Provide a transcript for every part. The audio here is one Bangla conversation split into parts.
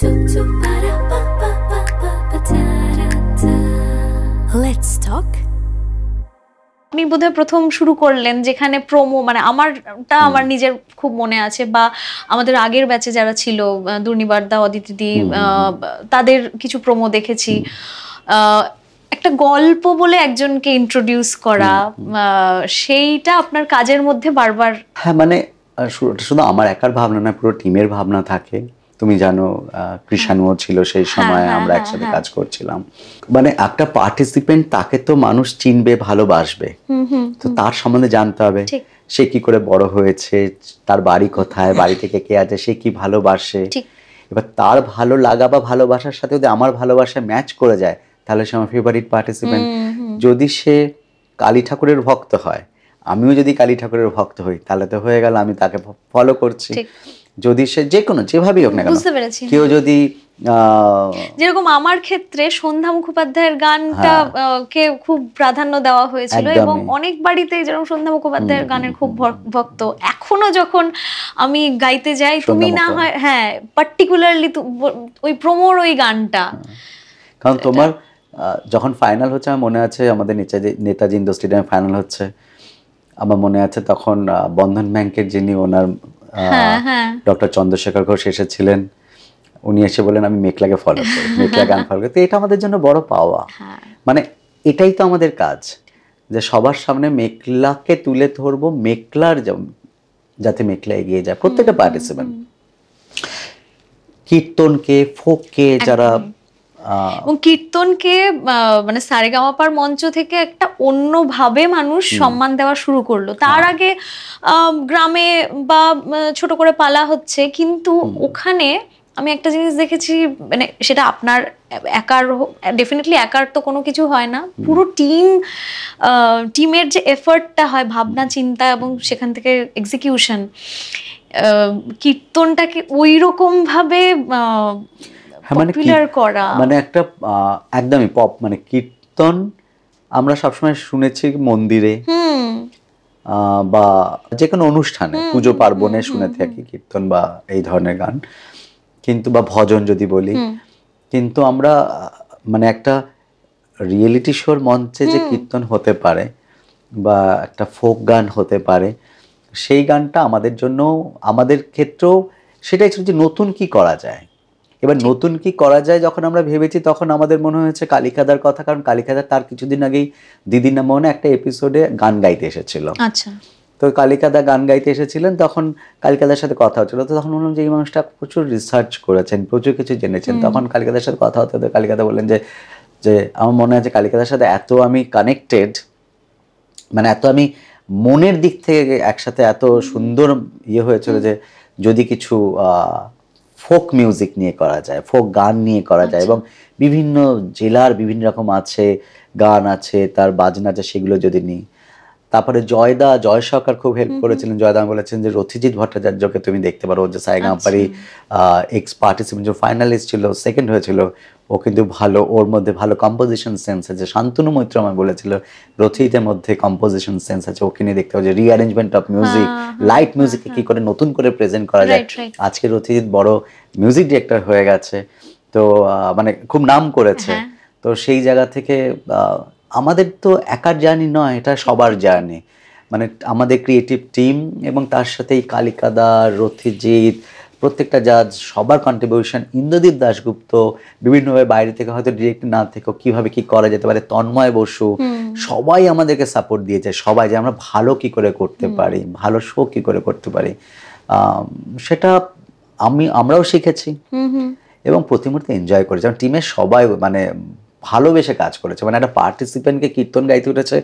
Let's talk. আপনি বোধহয় প্রথম শুরু করলেন যেখানে প্রোমো, মানে আমার নিজের খুব মনে আছে, বা আমাদের আগের ব্যাচে যারা ছিল, দুর্নিবারদা, অদিতিদি, তাদের কিছু প্রোমো দেখেছি। একটা গল্প বলে একজনকে ইন্ট্রোডিউস করা, সেইটা আপনার কাজের মধ্যে বারবার। হ্যাঁ, মানে শুধু আমার একার ভাবনা না, পুরো টিমের ভাবনা থাকে। তুমি জানো কৃষাণুও ছিল সেই সময়, আমরা একসাথে কাজ করছিলাম। মানে একটা পার্টিসিপেন্ট, তাকে তো মানুষ চিনবে, ভালোবাসবে, তো তার সম্বন্ধে জানতে হবে। সে কি করে বড় হয়েছে, তার বাড়ি কোথায়, বাড়ি থেকে কে আছে, সে কি ভালোবাসে। এবার তার ভালো লাগা বা ভালোবাসার সাথে যদি আমার ভালোবাসা ম্যাচ করে যায়, তাহলে সে আমার ফেভারিট পার্টিসিপেন্ট। যদি সে কালী ঠাকুরের ভক্ত হয়, আমিও যদি কালী ঠাকুরের ভক্ত হই, তাহলে তো হয়ে গেল, আমি তাকে ফলো করছি। যদি সে যে কোনো যেভাবেই হোক না কেন, কেউ যদি যেরকম আমার ক্ষেত্রে সন্ধ্যা মুখোপাধ্যায়ের গানটা কে খুব প্রাধান্য দেওয়া হয়েছিল, এবং অনেক বাড়িতে যেরকম সন্ধ্যা মুখোপাধ্যায়ের গানের খুব ভক্ত। এখনো যখন আমি গাইতে যাই, তুমি না হয়, হ্যাঁ, পার্টিকুলারলি ওই প্রোমোর ওই গানটা, কারণ তোমার যখন ফাইনাল হচ্ছে, আমার মনে আছে আমাদের নেতাজি ইন্ডোর স্টেডিয়ামে ফাইনাল হচ্ছে, আমার মনে আছে তখন বন্ধন ব্যাংকের যিনি ওনার ডক্টর চন্দ্রশেখর ঘোষ এসেছিলেন। উনি এসে বলেন আমি মেঘলাকে ফলো করি, মেঘলা গান ফলো করি। তো এটা আমাদের জন্য বড় পাওয়া। মানে এটাই তো আমাদের কাজ, যে সবার সামনে মেঘলাকে তুলে ধরবো, মেঘলার যাতে মেঘলা এগিয়ে যায়। প্রত্যেকটা পার্টিসিপেন্ট, কীর্তনকে, ফোককে, যারা এবং কীর্তনকে মানে সারেগামাপার মঞ্চ থেকে একটা অন্যভাবে মানুষ সম্মান দেওয়া শুরু করলো। তার আগে গ্রামে বা ছোট করে পালা হচ্ছে, কিন্তু ওখানে আমি একটা জিনিস দেখেছি, মানে সেটা আপনার একার, ডেফিনেটলি একার তো কোনো কিছু হয় না, পুরো টিমের যে এফার্টটা হয়, ভাবনা চিন্তা এবং সেখান থেকে এক্সিকিউশন, কীর্তনটাকে ওই রকম ভাবে পপুলার করা, মানে একটা একদমই পপ। মানে কীর্তন আমরা সবসময় শুনেছি মন্দিরে বা যে কোনো অনুষ্ঠানে, পুজো পার্বণে শুনে থাকি কীর্তন বা এই ধরনের গান, কিন্তু বা ভজন যদি বলি। কিন্তু আমরা মানে একটা রিয়েলিটি শোর মঞ্চে যে কীর্তন হতে পারে বা একটা ফোক গান হতে পারে, সেই গানটা আমাদের জন্য, আমাদের ক্ষেত্রেও সেটাই ছিল যে নতুন কি করা যায়। এবার নতুন কি করা যায় যখন আমরা ভেবেছি, তখন আমাদের মনে হয়েছে কালিকাদার কথা। কারণ কালিকাদার তার কিছুদিন আগেই দিদির নামে মনে একটা এপিসোডে গান গাইতে এসেছিল। আচ্ছা, তো কালিকাদা গান গাইতে এসেছিলেন, তখন কালিকাদার সাথে কথা হচ্ছিল। তো তখন বললাম যে এই মানুষটা প্রচুর রিসার্চ করেছেন, প্রচুর কিছু জেনেছেন। তখন কালিকাদার সাথে কথা হতে হতে কালিকাদা বললেন যে আমার মনে আছে কালিকাদার সাথে এত আমি কানেক্টেড, মানে এত আমি মনের দিক থেকে একসাথে এত সুন্দর ইয়ে হয়েছিল, যে যদি কিছু ফোক মিউজিক নিয়ে করা যায়, ফোক গান নিয়ে করা যায়, এবং বিভিন্ন জেলার বিভিন্ন রকম আছে, গান আছে, তার বাজনা আছে, সেগুলো যদি নিই। তারপরে জয় সরকার খুব হেল্প করেছিলেন। জয়দা বলেছেন যে রথিজিৎ ভট্টাচার্যকে তুমি দেখতে পারো, যে সারেগামাপারই এক্স পার্টিসিপেন্ট, যে ফাইনালিস্ট ছিল, সেকেন্ড হয়েছিল, ও কিন্তু ভালো, ওর মধ্যে ভালো কম্পোজিশন সেন্স আছে। শান্তনু মৈত্র আমার বলেছিল রথিজিতের মধ্যে কম্পোজিশন সেন্স আছে, ওকে নিয়ে দেখতে হবে যে রিঅ্যারেঞ্জমেন্ট অফ মিউজিক, লাইট মিউজিককে কি করে নতুন করে প্রেজেন্ট করা যায়। আজকে রথিজিৎ বড় মিউজিক ডিরেক্টর হয়ে গেছে, তো মানে খুব নাম করেছে। তো সেই জায়গা থেকে আমাদের তো একার জার্নি নয়, এটা সবার জার্নি। মানে আমাদের ক্রিয়েটিভ টিম এবং তার সাথে এই কালিকাদা, রথিজিৎ, প্রত্যেকটা জাজ, সবার কন্ট্রিবিউশন, ইন্দ্রদীপ দাশগুপ্ত বিভিন্নভাবে বাইরে থেকে হয়তো ডিরেক্ট না থেকেও কিভাবে কি করা যেতে পারে, তন্ময় বসু, সবাই আমাদেরকে সাপোর্ট দিয়েছে। সবাই যে আমরা ভালো কি করে করতে পারি, ভালো শো কি করে করতে পারি, সেটা আমরাও শিখেছি এবং প্রতি মুহূর্তে এনজয় করেছি। যেমন টিমের সবাই মানে ভালোবেসে কাজ করেছে। মানে একটা পার্টিসিপেন্টকে কীর্তন গাইতে উঠেছে,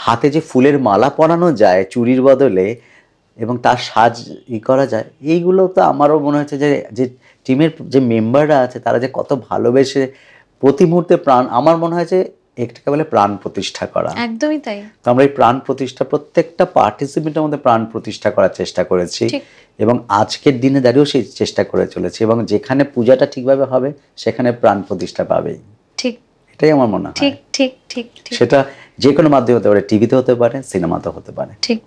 হাতে যে ফুলের মালা পরানো যায় চুরির বদলে, এবং তার সাজ করা যায়, এইগুলো তো আমারও মনে হচ্ছে যে টিমের যে মেম্বাররা আছে, তারা যে কত ভালোবেসে প্রতি মুহূর্তে প্রাণ, আমার মনে হয় যে একটাকে বলে প্রাণ প্রতিষ্ঠা করা। একদমই তাই। তো আমরা এই প্রাণ প্রতিষ্ঠা, প্রত্যেকটা পার্টিসিপেন্টের মধ্যে প্রাণ প্রতিষ্ঠা করার চেষ্টা করেছি, এবং আজকের দিনে দাঁড়িয়েও সেই চেষ্টা করে চলেছি। এবং যেখানে পূজাটা ঠিকভাবে হবে, সেখানে প্রাণ প্রতিষ্ঠা পাবেই। ঠিক, এটাই আমার মনে হয়। ঠিক ঠিক ঠিক ঠিক। সেটা যে কোনো মাধ্যমে হতে পারে, টিভিতে হতে পারে, সিনেমাতে হতে পারে। ঠিক,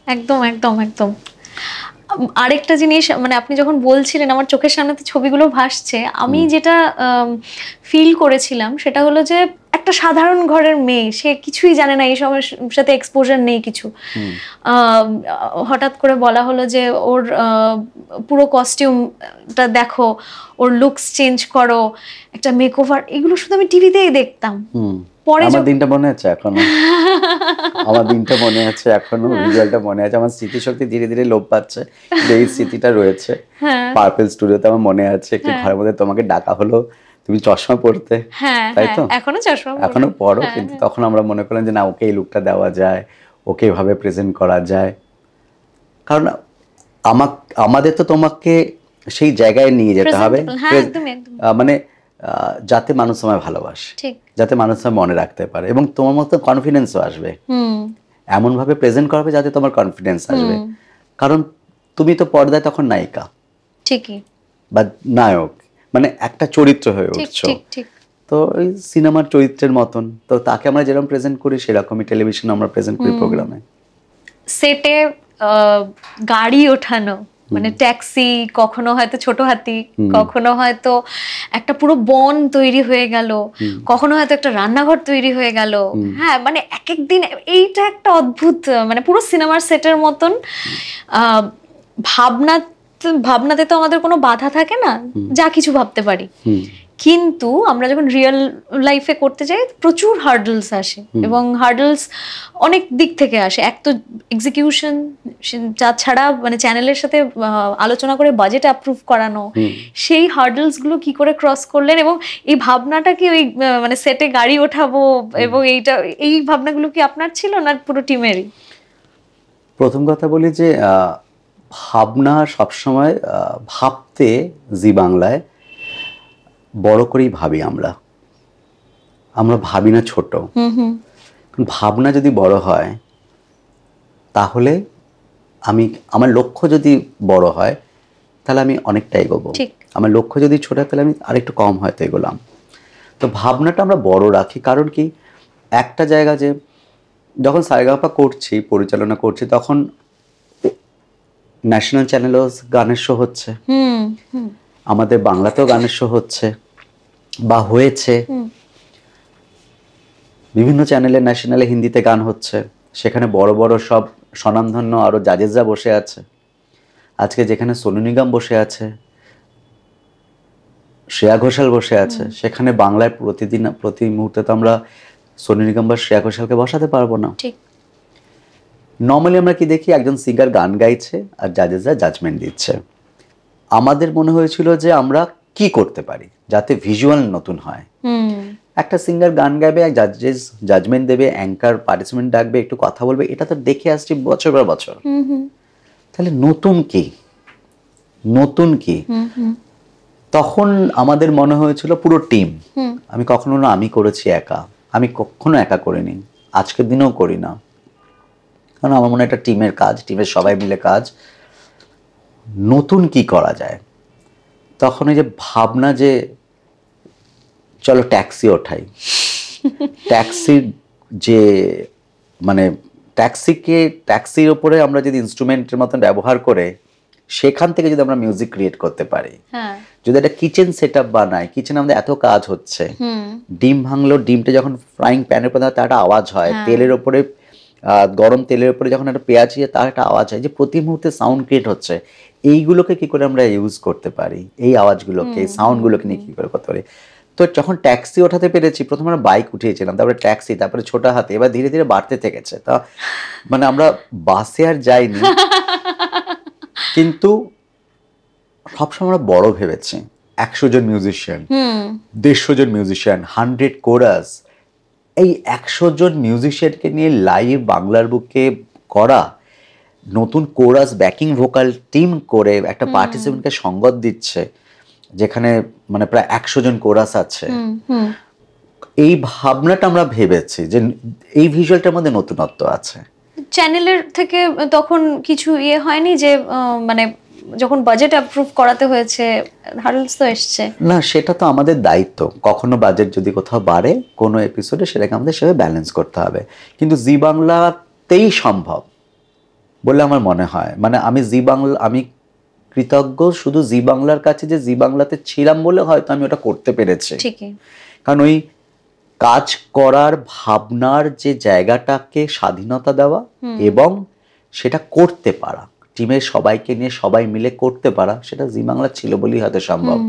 একদম একদম একদম। আরেকটা জিনিস, মানে আপনি যখন বলছিলেন আমার চোখের সামনে তো ছবিগুলো ভাসছে, আমি যেটা ফিল করেছিলাম সেটা হলো যে একটা সাধারণ ঘরের মেয়ে, সে কিছুই জানে না, এইসবের সাথে এক্সপোজার নেই কিছু, হঠাৎ করে বলা হলো যে ওর পুরো কস্টিউমটা দেখো, ওর লুকস চেঞ্জ করো, একটা মেকওভার, এগুলো শুধু আমি টিভিতেই দেখতাম। পরে আমার দিনটা মনে আছে এখনো, আমার দিনটা মনে আছে এখনো, ভিজুয়ালটা মনে আছে, আমার স্মৃতিশক্তি ধীরে ধীরে লোপ পাচ্ছে, এই স্মৃতিটা রয়েছে। পার্পল স্টুডিওতে আমার মনে আছে একটি ঘরের মধ্যে তোমাকে ডাকা হলো, তুমি চশমা পরতে, তাই তো? এখনো চশমা এখনো পরো, কিন্তু তখন আমরা মনে করলাম যে না, ওকে এই লুকটা দেওয়া যায়, ওকে এভাবে প্রেজেন্ট করা যায়, কারণ আমাদের তো তোমাকে সেই জায়গায় নিয়ে যেতে হবে, মানে যাতে মানুষ তোমায় ভালোবাসে, যাতে মানুষ তোমায় মনে রাখতে পারে, এবং তোমার মতো কনফিডেন্সও আসবে, এমন ভাবে প্রেজেন্ট করবে যাতে তোমার কনফিডেন্স আসবে, কারণ তুমি তো পর্দায় তখন নায়িকা, ঠিকই, বা নায়ক, মানে একটা চরিত্র হয়ে উঠছো, তো ওই সিনেমার চরিত্রের মতন, তো তাকে আমরা যেরকম প্রেজেন্ট করি সেরকমই টেলিভিশনে আমরা প্রেজেন্ট করি প্রোগ্রামে। সেটে গাড়ি ওঠানো, মানে ট্যাক্সি, কখনো হয়তো ছোট হাতি, কখনো হয়তো একটা পুরো বন তৈরি হয়ে গেল, কখনো হয়তো একটা রান্নাঘর তৈরি হয়ে গেল, হ্যাঁ, মানে এক এক দিন এইটা একটা অদ্ভুত, মানে পুরো সিনেমার সেটের মতন। ভাবনাতে তো আমাদের কোনো বাধা থাকে না, যা কিছু ভাবতে পারি, কিন্তু আমরা যখন রিয়েল লাইফে করতে যাই প্রচুর হার্ডলস আসে, এবং হার্ডলস অনেক দিক থেকে আসে। এক তো এক্সিকিউশন, তাছাড়া মানে চ্যানেলের সাথে আলোচনা করে বাজেট অ্যাপ্রুভ করানো, সেই হার্ডলস গুলো কি করে ক্রস করলেন, এবং এই ভাবনাটা কি ওই মানে সেটে গাড়ি ওঠাবো এবং এই ভাবনাগুলো কি আপনার ছিল না পুরো টিমেরই? প্রথম কথা বলি যে ভাবনা সবসময় ভাবতে জি বাংলায় বড় করেই ভাবি, আমরা ভাবি না ছোট। ভাবনা যদি বড় হয় তাহলে আমার লক্ষ্য যদি বড় হয় তাহলে আমি অনেকটা এগোবো, আমার লক্ষ্য যদি ছোট হয় তাহলে আমি আরেকটু কম হয়তো এগোলাম। তো ভাবনাটা আমরা বড় রাখি, কারণ কি একটা জায়গা যে যখন সারেগামাপা করছি, পরিচালনা করছি, তখন ন্যাশনাল চ্যানেলেও গানের শো হচ্ছে, আমাদের বাংলাতেও গানের শো হচ্ছে বা হয়েছে, বিভিন্ন চ্যানেলে ন্যাশনালে হিন্দিতে গান হচ্ছে, সেখানে বড় বড় সব স্বনামধন্য আরো জাজেসরা বসে আছে। আজকে যেখানে সোনু নিগম বসে আছে, শ্রেয়া ঘোষাল বসে আছে, সেখানে বাংলায় প্রতি মুহূর্তে তো আমরা সোনু নিগম বা শ্রেয়া ঘোষালকে বসাতে পারবো না। নর্মালি আমরা কি দেখি, একজন সিঙ্গার গান গাইছে আর জাজেসরা জাজমেন্ট দিচ্ছে। আমাদের মনে হয়েছিল যে আমরা কি করতে পারি যাতে ভিজুয়াল নতুন হয়। একটা সিঙ্গার গান গাইবে, জাজেস জাজমেন্ট দেবে, অ্যাঙ্কার পার্টিসিপেন্ট ডাকবে, একটু কথা বলবে, এটা তো দেখে আসছি বছর পর বছর, তাহলে নতুন কি? তখন আমাদের মনে হয়েছিল পুরো টিম, আমি কখনো না আমি করেছি একা, আমি কখনো একা করিনি, আজকের দিনেও করি না, কারণ আমার মনে হয় একটা টিমের কাজ, টিমের সবাই মিলে কাজ, নতুন কি করা যায়। তখন এই যে ভাবনা যে চলো ট্যাক্সি ওঠাই, ট্যাক্সির যে মানে ট্যাক্সির ওপরে আমরা যদি ইনস্ট্রুমেন্টের মতন ব্যবহার করে সেখান থেকে যদি আমরা মিউজিক ক্রিয়েট করতে পারি, যদি একটা কিচেন সেট আপ বানাই, কিচেনে আমাদের এত কাজ হচ্ছে, ডিম ভাঙলো, ডিমটা যখন ফ্রাইং প্যানের উপরে তার একটা আওয়াজ হয়, তেলের ওপরে গরম তেলের উপরে যখন একটা পেঁয়াজ দিয়ে তার একটা আওয়াজ হয়, যে প্রতি মুহূর্তে সাউন্ড ক্রিয়েট হচ্ছে, এইগুলোকে কি করে আমরা ইউজ করতে পারি, এই আওয়াজগুলোকে, এই সাউন্ডগুলোকে নিয়ে কি করে করতে পারি। তো যখন ট্যাক্সি ওঠাতে পেরেছি, প্রথমে আমরা বাইক উঠিয়েছিলাম, তারপরে ট্যাক্সি, তারপরে ছোট হাতে, এবার ধীরে ধীরে বাড়তে থেকেছে। তা মানে আমরা বাসে আর যাইনি, কিন্তু সবসময় আমরা বড় ভেবেছি, 100 জন মিউজিশিয়ান, 150 জন মিউজিশিয়ান, 100 কোরাস, এই 100 জন মিউজিশিয়ানকে নিয়ে লাইভ বাংলার বুকে করা, নতুন কোরাস ব্যাকিং ভোকাল টিম করে একটা পার্টিসিপেন্টকে সঙ্গত দিচ্ছে, যেখানে মানে প্রায় 100 জন কোরাস আছে। এই ভাবনাটা আমরা ভেবেছি যে এই ভিজুয়ালটার মধ্যে নতুনত্ব আছে। চ্যানেলের থেকে তখন কিছু হয়নি যে মানে যখন বাজেট অ্যাপ্রুভ করাতে হয়েছে, হার্ডলস তো এসছে না, সেটা তো আমাদের দায়িত্ব, কখনো বাজেট যদি কোথাও বাড়ে কোনো এপিসোডে সেটাকে আমাদের সেভাবে ব্যালেন্স করতে হবে, কিন্তু জি বাংলাতেই সম্ভব বলে আমার মনে হয়। মানে আমি জি বাংলা, আমি কৃতজ্ঞ শুধু জি বাংলার কাছে যে জি বাংলাতে ছিলাম বলে হয়তো আমি ওটা করতে পেরেছি। কারণ ওই কাজ করার ভাবনার যে জায়গাটাকে স্বাধীনতা দেওয়া এবং সেটা করতে পারা, টিমের সবাইকে নিয়ে সবাই মিলে করতে পারা, সেটা জি বাংলা ছিল বলেই হয়তো সম্ভব।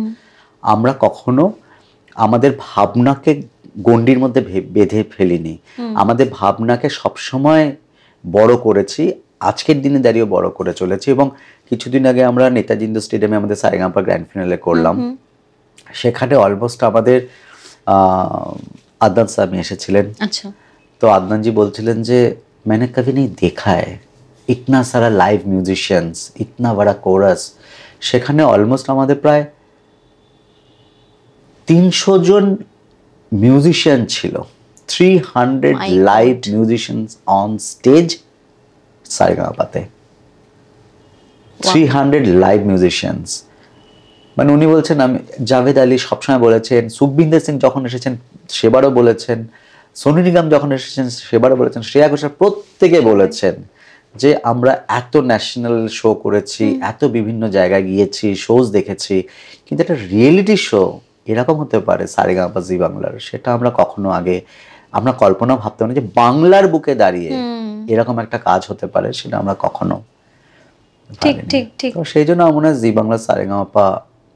আমরা কখনো আমাদের ভাবনাকে গণ্ডির মধ্যে বেঁধে ফেলিনি, আমাদের ভাবনাকে সবসময় বড় করেছি, আজকের দিনে দাঁড়িয়ে বড় করে চলেছি। এবং কিছুদিন আগে আমরা নেতাজি ইন্ডোর স্টেডিয়ামে আমাদের সারেগামাপা গ্র্যান্ড ফিনালে করলাম, সেখানে অলমোস্ট আমাদের আদনান স্বামী এসেছিলেন। তো আদনানজি বলছিলেন যে मैंने कभी नहीं देखा है इतना सारा लाइव म्यूजिशियंस, इतना बड़ा कोरस। সেখানে অলমোস্ট আমাদের প্রায় 300 জন মিউজিশিয়ান ছিল, 300 লাইভ মিউজিশিয়ানস অন স্টেজ সারেগামাপাতে, 300 লাইভ মিউজিশিয়ানস। মানে উনি বলছেন, আমি জাভেদ আলী সবসময় বলেছেন, সুখবিন্দর সিং যখন এসেছেন সেবারও বলেছেন, সোনু নিগম যখন এসেছেন সেবারও বলেছেন, শ্রেয়া ঘোষাল প্রত্যেকে বলেছেন যে আমরা এত ন্যাশনাল শো করেছি, এত বিভিন্ন জায়গায় গিয়েছি, শোজ দেখেছি, কিন্তু একটা রিয়েলিটি শো এরকম হতে পারে সারেগামাপা জি বাংলার, সেটা আমরা কখনো আগে আমরা কল্পনা ভাবতে পারি যে বাংলার বুকে দাঁড়িয়ে এরকম একটা কাজ হতে পারে, সেটা আমরা কখনো ঠিক। তো সেই জন্য আমার মনে হয় জি বাংলার সারেগামাপা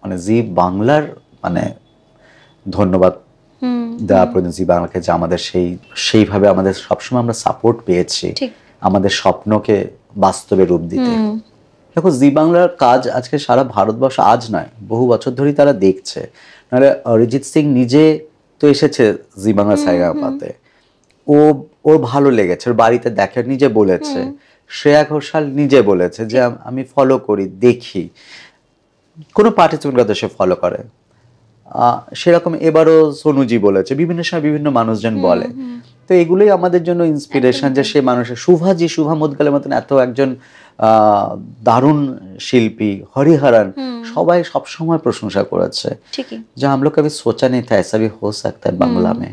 মানে জি বাংলার মানে ধন্যবাদ দেওয়া প্রয়োজন জি বাংলাকে, যে আমাদের সেইভাবে আমাদের সবসময় আমরা সাপোর্ট পেয়েছি আমাদের স্বপ্নকে বাস্তবে রূপ দিতে। দেখো জি বাংলার কাজ আজকে সারা ভারতবর্ষ আজ নয়, বহু বছর ধরেই তারা দেখছে। নাহলে অরিজিৎ সিং নিজে তো এসেছে জি বাংলা সারেগামাপাতে, ওর ভালো লেগেছে, ওর বাড়িতে দেখে নিজে বলেছে, শ্রেয়া ঘোষাল নিজে বলেছে যে আমি ফলো করি, দেখি, কোনো পার্টিসিপেন্ট সে ফলো করে, সেরকম এবারও সোনুজি বলেছে, বিভিন্ন সময় বিভিন্ন মানুষজন বলে। তো এগুলোই আমাদের জন্য ইন্সপিরেশন যে সে মানুষের শুভা মুদগালের মতন এত একজন দারুণ শিল্পী, হরিহরন, সবাই সবসময় প্রশংসা করেছে যে हम लोग कभी सोचा नहीं था ऐसा भी हो सकता है বাংলা में।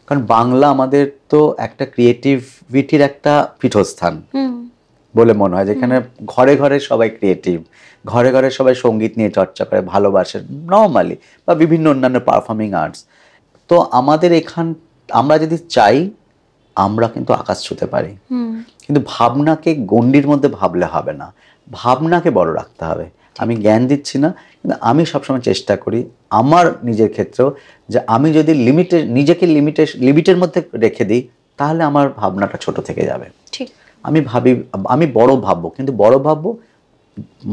কারণ বাংলা আমাদের তো একটা ক্রিয়েটিভিটির একটা পীঠস্থান বলে মনে হয়, যেখানে ঘরে ঘরে সবাই ক্রিয়েটিভ, ঘরে ঘরে সবাই সঙ্গীত নিয়ে চর্চা করে, ভালোবাসে নর্মালি, বা বিভিন্ন অন্যান্য পারফর্মিং আর্টস। তো আমাদের আমরা যদি চাই আমরা কিন্তু আকাশ ছুঁতে পারি, কিন্তু ভাবনাকে গণ্ডির মধ্যে ভাবলে হবে না, ভাবনাকে বড় রাখতে হবে। আমি জ্ঞান দিচ্ছি না, কিন্তু আমি সবসময় চেষ্টা করি আমার নিজের ক্ষেত্রেও যে আমি যদি নিজেকে লিমিটের মধ্যে রেখে দিই তাহলে আমার ভাবনাটা ছোট থেকে যাবে। আমি ভাবি আমি বড় ভাববো, কিন্তু বড় ভাববো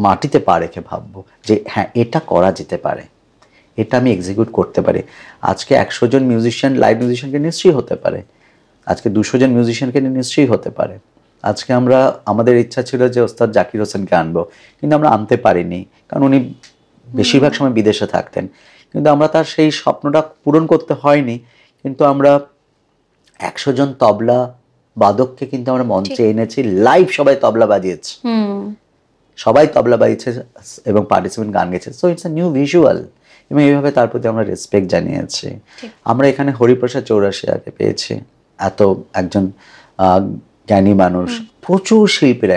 মাটিতে পা রেখে ভাববো যে হ্যাঁ এটা করা যেতে পারে, এটা আমি এক্সিকিউট করতে পারি। আজকে 100 জন মিউজিশিয়ান, লাইভ মিউজিশিয়ানকে নিশ্চয়ই হতে পারে, আজকে 200 জন মিউজিশিয়ানকে নিশ্চয়ই হতে পারে। আজকে আমাদের ইচ্ছা ছিল যে ওস্তাদ জাকির হোসেনকে আনবো, কিন্তু আমরা আনতে পারিনি, কারণ উনি বেশিরভাগ সময় বিদেশে থাকতেন। কিন্তু আমরা তার সেই স্বপ্নটা পূরণ করতে হয়নি, কিন্তু আমরা 100 জন তবলা বাদককে কিন্তু আমরা মঞ্চে এনেছি, লাইভ সবাই তবলা বাজিয়েছে, সবাই তবলা বাজিয়েছে এবং পার্টিসিপেন্ট গান গেছে। So it's a new visual, এবং এইভাবে তার প্রতি আমরা রেসপেক্ট জানিয়েছি। আমরা এখানে হরিপ্রসাদ চৌরাশিয়াকে পেয়েছি, এত একজন জ্ঞানী মানুষ, প্রচুর শিল্পীরা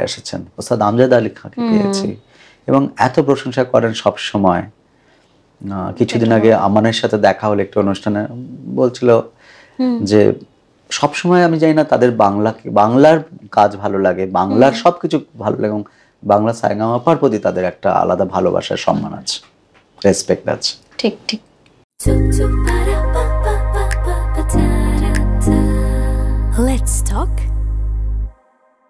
এসেছেন, ওস্তাদ আমজাদ আলী খাঁকে পেয়েছি, এবং এত প্রশংসা করেন সব সময়। কিছুদিন আগে আমানের সাথে দেখা হলো একটা অনুষ্ঠানে, বলছিল যে সবসময় আমি জানি না তাদের বাংলার কাজ ভালো লাগে, বাংলার সবকিছু ভালো লাগে, এবং বাংলা সারেগামাপার প্রতি তাদের একটা আলাদা ভালোবাসার সম্মান আছে, রেসপেক্ট আছে। ঠিক ঠিক। Let's talk